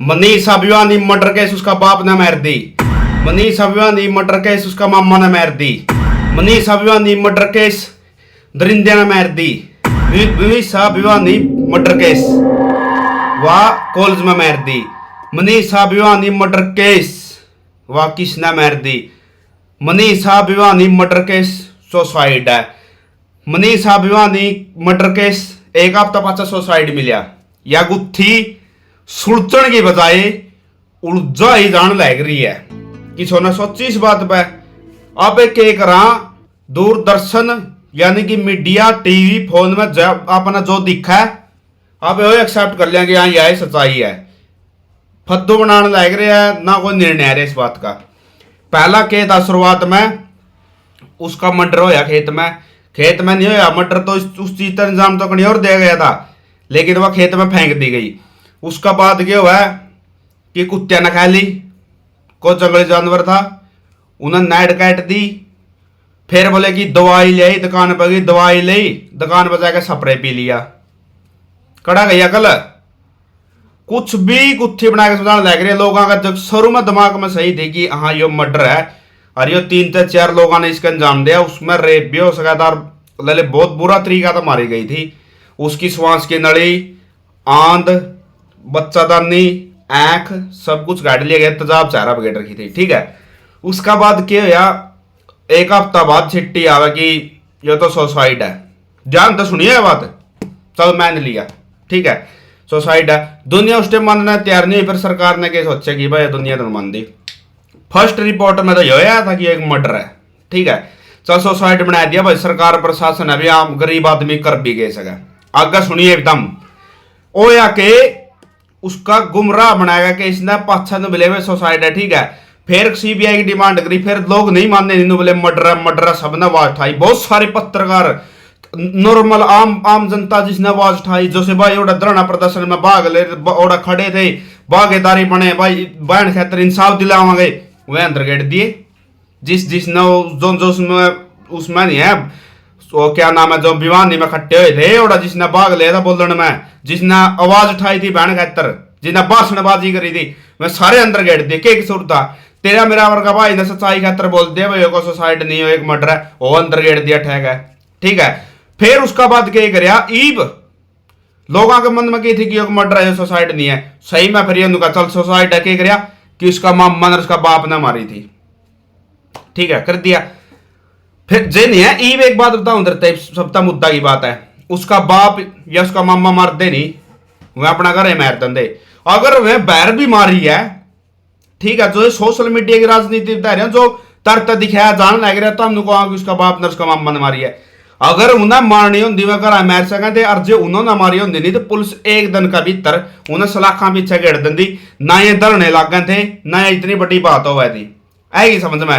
Manisha Bhiwani murder case उसका बाप ने मार दी। मनीषा भिवानी मर्डर केस उसका मामा ने मार दी। मनीषा भिवानी मर्डर केस दरिंदे ने मार दी। मनीषा भिवानी मर्डर केस वह कॉलेज में मार दी। मनीषा भिवानी मर्डर केस वह किसने मार दी। Manisha Bhiwani murder case suicide है। मनीषा भिवानी मर्डर केस एक हफ्ता पाचा सुसाइड मिला। या गुत्थी सुलझन की बजाय उलझा ही जान लग रही है कि सोना सोची इस बात पे। अब के करा दूरदर्शन यानी कि मीडिया टीवी फोन में अपना जो दिखा है आप वो एक्सेप्ट कर लेंगे हाँ यह सच्चाई है। फद्दू बनाने लग रहे हैं ना कोई निर्णय है इस बात का। पहला के था शुरुआत में उसका मर्डर होया खेत में नहीं होया मर्डर तो उस चीज का इंजाम तो कहीं और दिया गया था लेकिन वह खेत में फेंक दी गई। उसका बाद क्या हुआ कि कुत्ते ने खा ली। को जंगली जानवर था उन्हें नाइट काट दी। फिर बोले कि दवाई ले आई दुकान पर गई दवाई ले दुकान पर जाकर स्प्रे पी लिया। कड़ा गया कल कुछ भी कुत्थी बना के समझाने लग रहे लोगों का जब शुरू में दिमाग में सही थी कि हाँ यो मर्डर है और यो 3 से 4 लोगों ने इसका अंजाम दिया। उसमें रेप भी हो सका था और बहुत बुरा तरीका तो मारी गई थी। उसकी श्वास की नली आंध बच्चादानी आंख सब कुछ काट लिया गया। तेजाब चेहरा बगैर रखी थी ठीक है। उसका बाद क्या हुआ एक हफ्ता बाद छिट्टी आवे कि ये तो सुसाइड है। जान तो सुनिए बात चल मैंने लिया ठीक है सुसाइड है। दुनिया उस टाइम मानने तैयार नहीं फिर सरकार ने क्या सोचा कि भाई दुनिया तो मान दी। फर्स्ट रिपोर्ट में तो यह आया था कि एक मर्डर है ठीक है। चल सुसाइड बना दिया भाई सरकार प्रशासन अभी आम गरीब आदमी कर भी गए सके। आगे सुनिए एकदम ओ या के उसका गुमराह बनाएगा कि इसने पाछा तो मिले हुए सुसाइड है ठीक है। फिर सीबीआई की डिमांड करी फिर लोग नहीं मानने नहीं बोले मर्डर सबने आवाज उठाई। बहुत सारे पत्रकार नॉर्मल आम जनता जिसने आवाज उठाई जैसे भाई ओड़ा धरना प्रदर्शन में भाग ले ओड़ा खड़े थे भागीदारी बने भाई बहन खातर इंसाफ दिलावांगे वह अंदर गेट दिए। जिसने जो उसमें नहीं है वो क्या नाम है जो भिवानी में खट्टे हुए थे ओड़ा जिसने भाग लिया था बोलने में जिसने आवाज उठाई थी बहन खातर जिसने भाषणबाजी करी थी वह सारे अंदर गेट दिए। क्या कसूर था तेरा मेरा वर्ग भाई ने सच्चाई खातर बोल दिया भाई को सुसाइड नहीं हो एक मर्डर है वो अंदर गेट दिया ठहर है ठीक है। फिर उसका बाद क्या करिया ईब लोगों के मन में क्या थी कि एक मर्डर है सुसाइड नहीं है सही में फिर ये चल सुसाइड है क्या करिया कि उसका मामा ने उसका बाप ने मारी थी ठीक है कर दिया। फिर जे नहीं है ईब एक बात बताऊं उधर सबका मुद्दा की बात है उसका बाप या उसका मामा मार दे नहीं वह अपना घर मार देंगे। अगर वह बैर भी मारी है ठीक है जो सोशल मीडिया की राजनीति बता रहे हैं जो तरत दिखाया जान लग रहा है तो हम कहा कि उसका बाप ने उसका मामा ने मारी है। अगर उन्हें मारनी होंगी वह घर मार सकें और जो उन्होंने मारी होंगी नहीं तो पुलिस एक दिन का भीतर उन्हें सलाखा पीछे घेर देंगी ना ये धरने लग गए थे ना इतनी बड़ी बात हो गई थी। आई समझ में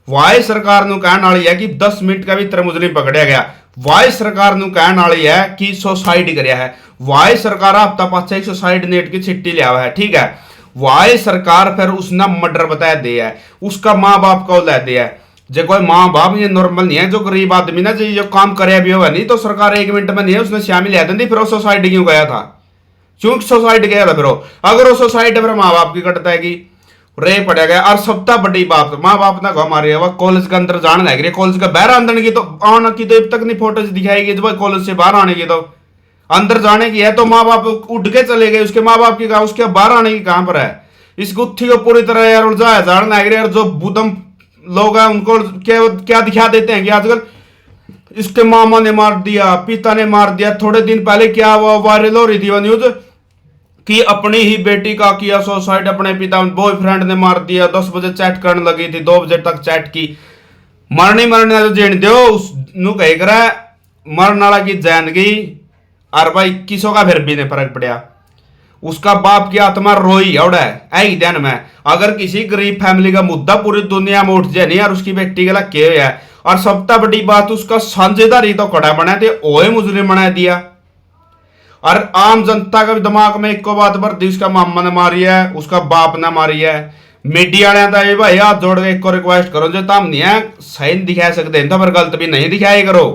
वाई सरकार कहने वाली है कि 10 मिनट का भीतर मुजरिम पकड़ा गया। वाई सरकार कहने वाली है कि सुसाइड कराया है। वाई सरकार हफ्ता पाछे सुसाइड नेट की चिट्ठी लिया है ठीक है। वाई सरकार फिर उसने मर्डर बताया दे है उसका माँ बाप को ला दिया है। जो कोई माँ बाप ये नॉर्मल नहीं है जो गरीब आदमी ना जो काम करे भी होगा नहीं तो सरकार 1 मिनट में नहीं है उसने शामिल लिया दी फिर वो सुसाइड क्यों गया था क्यों सुसाइड गया था फिर अगर वो सुसाइड फिर माँ बाप की कटता है कि रे पड़ा गया। और सबसे बड़ी बात माँ बाप ना घुमा रही है वह कॉलेज के अंदर जाने लग रही है कॉलेज का बाहर आने की तो आने की तो अब तक नहीं फोटो दिखाएगी जब कॉलेज से बाहर आने की तो अंदर जाने की है तो माँ बाप उठ के चले गए उसके माँ बाप की कहा उसके बाहर आने की कहां पर है। इस गुत्थी को पूरी तरह यार उलझाया जाने लग रही है। जो बुदम लोग हैं उनको क्या दिखा देते हैं कि आजकल इसके मामा ने मार दिया पिता ने मार दिया। थोड़े दिन पहले क्या हुआ वायरल हो रही थी वो न्यूज कि अपनी ही बेटी का किया सुसाइड अपने पिता बॉयफ्रेंड ने मार दिया। 10 बजे चैट करने लगी थी 2 बजे तक चैट की। मरने तो जेन दो उस कही कर मरने वाला की जैन गई और भाई किसों का फिर भी नहीं फर्क पड़ा। उसका बाप की आत्मा रोई औड़ा है आई ध्यान में। अगर किसी गरीब फैमिली का मुद्दा पूरी दुनिया में उठ जाए नहीं और उसकी बेटी के लिए है और सबसे बड़ी बात उसका साझेदारी तो कड़ा बना थे ओए मुजरिम बना दिया। और आम जनता का भी दिमाग में एक बात भर दी उसका मामा ने मारी है उसका बाप ने मारी है। मीडिया वाले भाई हाथ जोड़ के एक रिक्वेस्ट करो जो तम नहीं है सही दिखा सकते तो पर गलत भी नहीं दिखाई करो।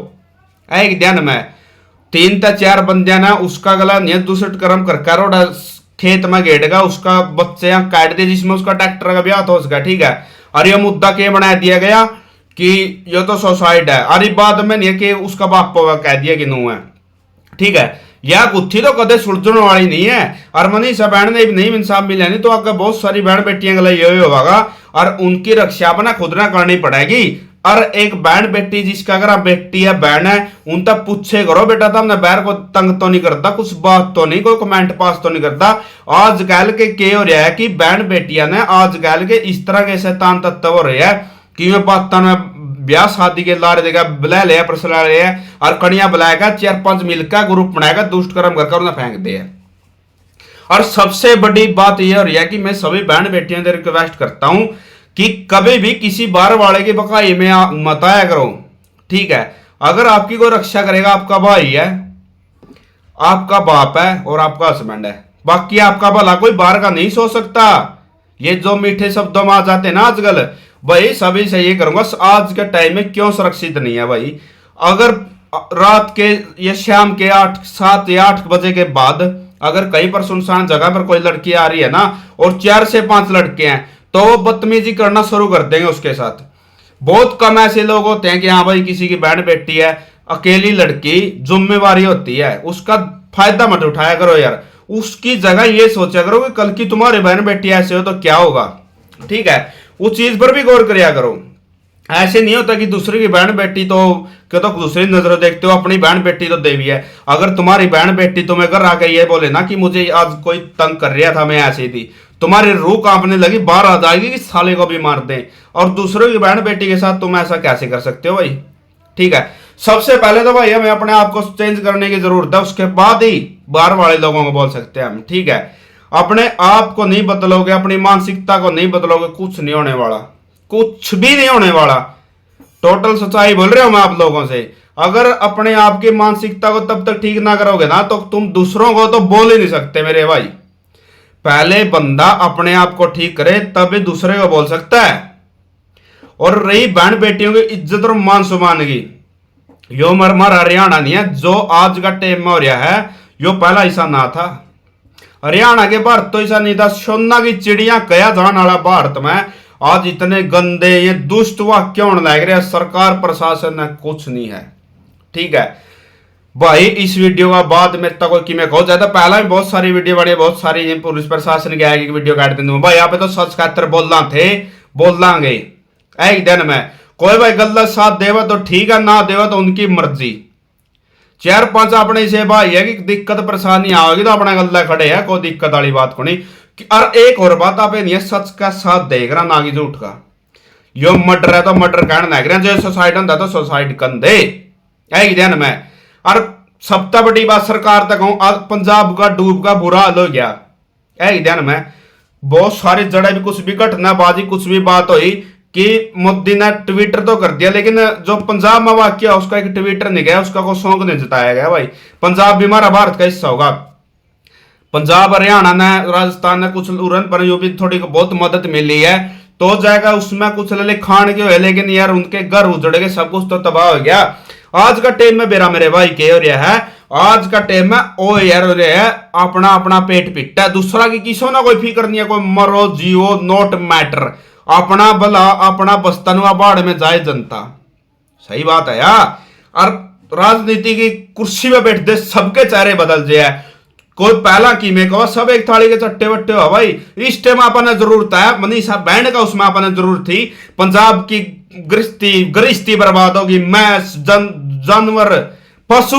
एक ध्यान में 3 से 4 बंदिया ना उसका गला नहीं दूसरे कर्म कर खेत में गेड़ेगा, उसका बच्चे यहाँ काट दे जिसमें उसका ट्रैक्टर का ब्याह हो सका, ठीक है। और ये मुद्दा क्या बना दिया गया कि ये तो सुसाइड है, अरे बाद में नहीं कि उसका बाप कह दिया कि नू है, ठीक है। यह गुत्थी तो कदे सुलझने वाली नहीं है। और मनीषा बहन ने भी नहीं इंसाफ मिला नहीं तो आगे बहुत सारी बहन बेटियां गला ये होगा और उनकी रक्षा अपना खुद ना करनी पड़ेगी। और एक बहन बेटी जिसका अगर आप बेटी है बहन है उन तक पूछे करो बेटा था हमने बैर को तंग तो नहीं करता, कुछ बात तो नहीं, कोई कमेंट पास तो नहीं करता। आज कल के हो रहा है कि बहन बेटियां ने आज कल के इस तरह के शैतान तत्व हो रहे हैं कि मैं बातों में ब्याह शादी के लारे देगा बुला लिया प्रसला लिया और कड़िया बुलाएगा 4-5 मिलकर ग्रुप बनाएगा दुष्ट कर्म कर उन्हें फेंक दिया। और सबसे बड़ी बात यह हो रही है कि मैं सभी बहन बेटियों से रिक्वेस्ट करता हूं कि कभी भी किसी बाहर वाले के बकाई में मत आया करो, ठीक है। अगर आपकी कोई रक्षा करेगा आपका भाई है, आपका बाप है और आपका हस्बैंड है, बाकी आपका भला कोई बाहर का नहीं सोच सकता। ये जो मीठे शब्दों में आ जाते हैं ना आजकल, भाई सभी से ये करूंगा आज के टाइम में क्यों सुरक्षित नहीं है भाई। अगर रात के या शाम के 7 या 8 बजे के बाद अगर कहीं पर सुनसान जगह पर कोई लड़की आ रही है ना और 4 से 5 लड़के हैं तो वो बदतमीजी करना शुरू कर देंगे उसके साथ। बहुत कम ऐसे लोग होते हैं कि हाँ भाई किसी की बहन बेटी है, अकेली लड़की, जिम्मेवारी होती है, उसका फायदा मत उठाया करो यार। उसकी जगह ये सोचा करो कि कल की तुम्हारी बहन बेटी ऐसे हो तो क्या होगा, ठीक है। उस चीज पर भी गौर किया करो। ऐसे नहीं होता कि दूसरे की बहन बेटी तो क्या तो दूसरी नजरों देखते हो, अपनी बहन बेटी तो देवी है। अगर तुम्हारी बहन बेटी तुम्हें घर आके ये बोले ना कि मुझे आज कोई तंग कर रहा था, मैं ऐसी थी, तुम्हारी रूह कांपने लगी, बाहर आ जाएगी कि साले को भी मार दें। और दूसरों की बहन बेटी के साथ तुम ऐसा कैसे कर सकते हो भाई, ठीक है। सबसे पहले तो भाई हमें अपने आप को चेंज करने की जरूरत है, उसके बाद ही बाहर वाले लोगों को बोल सकते हैं हम, ठीक है। अपने आप को नहीं बदलोगे, अपनी मानसिकता को नहीं बदलोगे, कुछ नहीं होने वाला, कुछ भी नहीं होने वाला। टोटल सच्चाई बोल रहे हो मैं आप लोगों से। अगर अपने आप की मानसिकता को तब तक ठीक ना करोगे ना तो तुम दूसरों को तो बोल ही नहीं सकते मेरे भाई। पहले बंदा अपने आप को ठीक करे तभी दूसरे को बोल सकता है। और रही बहन बेटियों की इज्जत और मान सम्मान की, यो मरमर हरियाणा नहीं है जो आज का टेम में हो रहा है, यो पहला ऐसा ना था। हरियाणा के भारत तो ऐसा नहीं था, सोना की चिड़िया कया जाने वाला भारत में आज इतने गंदे ये दुष्ट वाक्य होने लग रहे हैं। सरकार प्रशासन ने कुछ नहीं है, ठीक है भाई। इस वीडियो का बाद में तक कि मैं कहो ज्यादा पहला भी बहुत सारी वीडियो बनी, बहुत सारी पुलिस प्रशासन की आएगी वीडियो काट देंगे भाई। यहाँ पे तो सच खातर बोलना थे, बोल लांगे एक दिन में। कोई भाई गलत साथ देवा तो ठीक है, ना देवा तो उनकी मर्जी। 4-5 अपने से भाई है कि दिक्कत परेशानी आओगी तो अपना गल्ला खड़े है, कोई दिक्कत वाली बात को नहीं। और एक और बात आप नहीं है, सच का साथ देख रहा ना कि झूठ का। यो मर्डर है तो मर्डर कहने लग रहे, जो सुसाइड होता तो सुसाइड कंधे एक दिन में। और सबसे बड़ी बात सरकार तक कहूं, पंजाब का डूब का बुरा हाल हो गया एक दिन में। बहुत सारी जड़े भी कुछ भी घटनाबाजी कुछ भी बात हुई कि मोदी ने ट्विटर तो कर दिया, लेकिन जो पंजाब में वाक्य उसका एक ट्विटर नहीं गया, उसका कोई शौक नहीं जताया गया भाई। पंजाब भी हमारा भारत का हिस्सा होगा। पंजाब हरियाणा ने राजस्थान ने कुछ उड़न पर यूपी थोड़ी बहुत मदद मिली है तो जाएगा, उसमें कुछ ले खान के हुए, लेकिन यार उनके घर उजड़ गए, सब कुछ तो तबाह हो गया। आज का टाइम में बेरा मेरे भाई के हो रहा है, आज का टाइम में ओ यार हो रहा है अपना अपना पेट पिट्टा, दूसरा की किसी ना कोई फिक्र नहीं है, कोई मरो जियो नोट मैटर, अपना भला अपना बस्तनवा बाढ़ में जाए जनता। सही बात है यार। और राजनीति की कुर्सी में बैठते सबके चेहरे बदल जाए, कोई पहला की में कहो सब एक थाली के चट्टे बट्टे हो भाई। इस टाइम अपने जरूरत है मनीषा बहन का, उसमें अपने जरूरत थी। पंजाब की गृहस्थी बर्बाद होगी, मैस जानवर पशु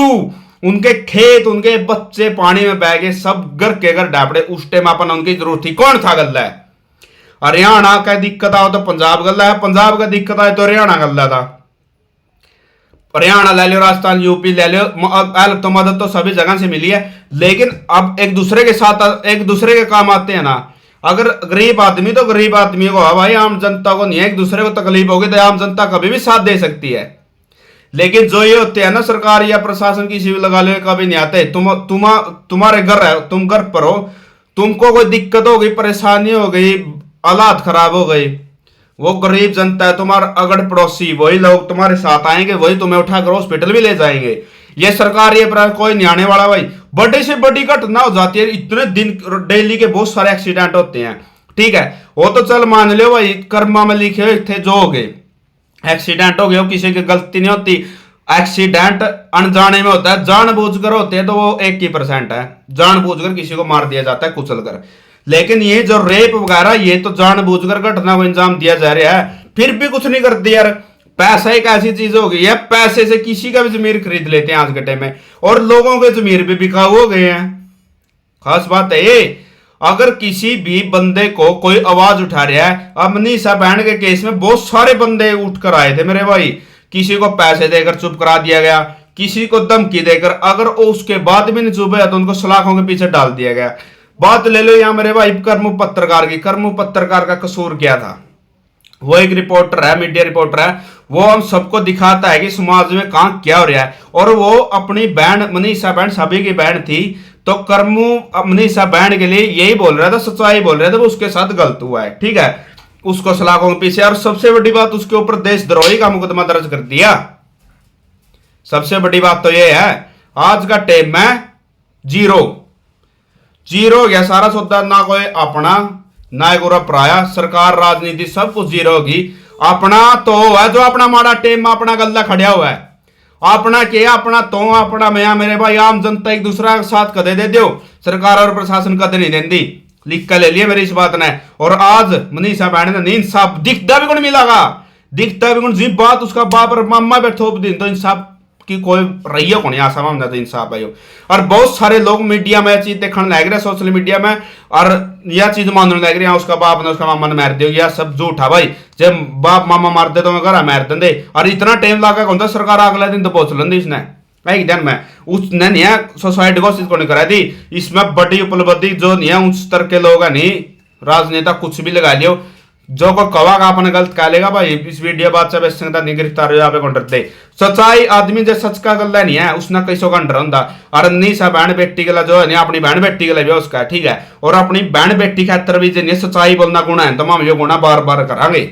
उनके खेत उनके बच्चे पानी में बह गए, सब घर के घर डापड़े। उस टाइम अपन उनकी जरूरत थी, कौन था गल्ला है। हरियाणा का दिक्कत आओ तो पंजाब गल्ला है, पंजाब का दिक्कत आए तो हरियाणा गल्ला था। हरियाणा ले लो, राजस्थान यूपी ले लो, तो मदद तो सभी जगह से मिली है, लेकिन अब एक दूसरे के साथ एक दूसरे के काम आते हैं ना। अगर गरीब आदमी तो गरीब आदमी को है भाई, आम जनता को नहीं है। एक दूसरे को तकलीफ होगी तो आम जनता कभी भी साथ दे सकती है, लेकिन जो ये होते हैं ना सरकार या प्रशासन किसी भी लगा लो कभी नहीं आते। तुम्हारे घर है, तुम घर पर हो, तुमको कोई दिक्कत हो गई, परेशानी हो गई, हालात खराब हो गई, वो गरीब जनता है तुम्हारा अगड़ पड़ोसी, वही लोग तुम्हारे साथ आएंगे, वही तुम्हें उठाकर हॉस्पिटल भी ले जाएंगे। ये सरकार ये कोई नहीं आने वाला भाई। बड़ी से बड़ी घटना हो जाती है, इतने दिन डेली के बहुत सारे एक्सीडेंट होते हैं, ठीक है। वो तो चल मान लो भाई कर्मा में लिखे हुए थे जो हो गए, एक्सीडेंट हो गया, किसी की गलती नहीं होती। एक्सीडेंट अनजाने में होता है, जानबूझकर होते हैं तो वो 1% है, जानबूझकर किसी को मार दिया जाता है कुचल कर। लेकिन ये जो रेप वगैरह ये तो जानबूझकर घटना को अंजाम दिया जा रहा है, फिर भी कुछ नहीं करते यार। पैसा एक ऐसी चीज हो गई है, पैसे से किसी का भी जमीर खरीद लेते हैं आज के टाइम में, और लोगों के जमीर भी बिकाऊ हो गए हैं। खास बात है ये, अगर किसी भी बंदे को कोई आवाज उठा रहा है, अब मनीषा बहन के केस में बहुत सारे बंदे उठकर आए थे मेरे भाई, किसी को पैसे देकर चुप करा दिया गया, किसी को धमकी देकर, अगर उसके बाद भी नहीं चुप है तो उनको सलाखों के पीछे डाल दिया गया। बात ले लो यहां मेरे भाई कर्मू पत्रकार की। कर्मू पत्रकार का कसूर क्या था? वो एक रिपोर्टर है, मीडिया रिपोर्टर है, वो हम सबको दिखाता है कि समाज में कहां क्या हो रहा है। और वो अपनी बहन मनीषा बहन सभी की बहन थी, तो कर्मू मनीषा बहन के लिए यही बोल रहा था, सच्चाई बोल रहा था, वो उसके साथ गलत हुआ है, ठीक है। उसको सलाखों के पीछे, और सबसे बड़ी बात उसके ऊपर देशद्रोही का मुकदमा दर्ज कर दिया। सबसे बड़ी बात तो यह है, आज का टाइम में जीरो हो गया सारा सौदा, ना कोई अपना ना एक पराया, सरकार राजनीति सब कुछ जीरो होगी। अपना तो है जो अपना माड़ा टेम में अपना गल्ला खड़ा हुआ है, अपना क्या अपना तो अपना मैं मेरे भाई आम जनता एक दूसरा के साथ कदे दे दो, सरकार और प्रशासन कदे नहीं देती, लिख कर ले लिए मेरी इस बात ने। और आज मनीषा बहन ने इंसाफ दिखता भी कौन मिलागा, दिखता भी कौन, जी बात उसका बाप और मामा पे थोप दी तो इंसाफ की कोई रही हो नहीं आसाम तो इंसाफ है। और बहुत सारे लोग मीडिया में चीज देखने लग रहे, सोशल मीडिया में, और यह चीज मानने लग रहे हैं उसका बाप ने उसका मामा ने मार दिया, सब झूठा भाई। जब बाप मामा मार दे तो मैं घर मार देंगे, और इतना टाइम लगा कौन था, सरकार अगले दिन तो पहुंच लेंदी इसने एक दिन में, उसने नहीं है सोसाइटी घोषित को नहीं करा दी। इसमें बड़ी उपलब्धि जो नहीं है उच्च स्तर के लोग है नहीं, राजनेता कुछ भी लगा लियो, जो को कवा का अपने गलत कह लेगा भाई। इस वीडियो बात से बेसंगता नहीं गिरफ्तार यहाँ पे कौन डरते, सच्चाई आदमी जो सच का गल्ला नहीं है उसने कैसो का डर होंगे। और मनीषा बहन बेटी के जो है अपनी बहन बेटी के लिए उसका ठीक है, और अपनी बहन बेटी खातर भी जो सच्चाई बोलना गुना है तो हम ये गुना बार बार करांगे।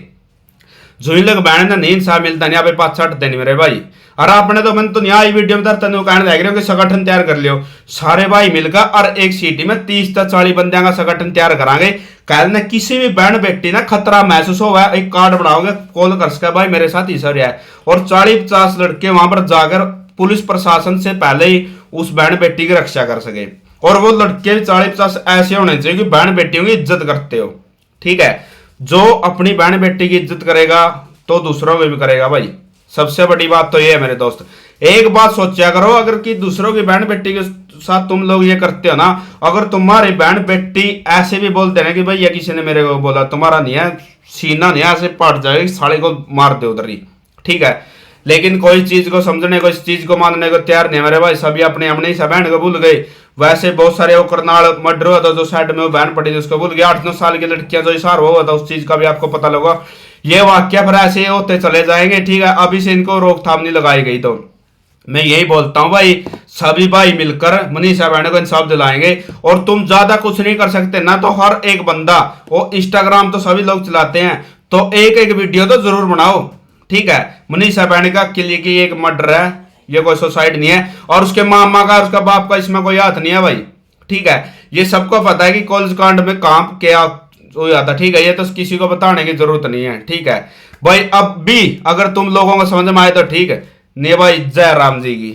जुई लग बहन ने नहीं इंसाफ मिलता नहीं, आप पाँच छठ देनी मेरे भाई। और आपने तो मैंने तो यहाँ वीडियो में कहने लग रहे हो कि संगठन तैयार कर लियो सारे भाई मिलकर, और एक सिटी में 30 से 40 बंदे का संगठन तैयार करांगे। कल ने किसी भी बहन बेटी ना खतरा महसूस हुआ है, एक कार्ड बनाओगे, कॉल कर सके भाई मेरे साथ ही सर है, और 40-50 लड़के वहां पर जाकर पुलिस प्रशासन से पहले ही उस बहन बेटी की रक्षा कर सके। और वो लड़के 40-50 ऐसे होने चाहिए कि बहन बेटियों की इज्जत करते हो, ठीक है। जो अपनी बहन बेटी की इज्जत करेगा तो दूसरों की भी करेगा भाई। सबसे बड़ी बात तो ये है मेरे दोस्त, एक बात सोचा करो, अगर कि दूसरों की बहन बेटी के साथ तुम लोग ये करते हो ना, अगर तुम्हारी बहन बेटी ऐसे भी बोलते ना कि भाई ये किसी ने मेरे को बोला, तुम्हारा नहीं है सीना नहीं ऐसे पट जाएगा, साले को मार दे उधर ही, ठीक है। लेकिन कोई चीज को समझने को, इस चीज को मानने को तैयार नहीं मेरे भाई, सभी अपने अपने ही बहन को भूल गए। वैसे बहुत सारे वो करनाल मर्डर हुआ था जो साइड में वो बहन पड़ी थी उसको भूल गया, 8-9 साल की लड़कियां जो इशार हुआ था उस चीज का भी आपको पता लगा। ये वाक्य पर ऐसे होते चले जाएंगे, ठीक है। अभी से इनको रोकथाम नहीं लगाई गई तो मैं यही बोलता हूं भाई, सभी भाई मिलकर मनीषा बहन को इंसाफ दिलाएंगे। और तुम ज्यादा कुछ नहीं कर सकते ना, तो हर एक बंदा, वो इंस्टाग्राम तो सभी लोग चलाते हैं, तो एक एक वीडियो तो जरूर बनाओ, ठीक है। मनीषा बहन का किले की एक मर्डर है, ये कोई सुसाइड नहीं है, और उसके मामा का उसका बाप का इसमें कोई हाथ नहीं है भाई, ठीक है। ये सबको पता है कि कॉलेज कांड में काम क्या हो जाता, ठीक है। ये तो किसी को बताने की जरूरत नहीं है, ठीक है भाई। अब भी अगर तुम लोगों को समझ में आए तो ठीक है, नहीं भाई। जय राम जी की।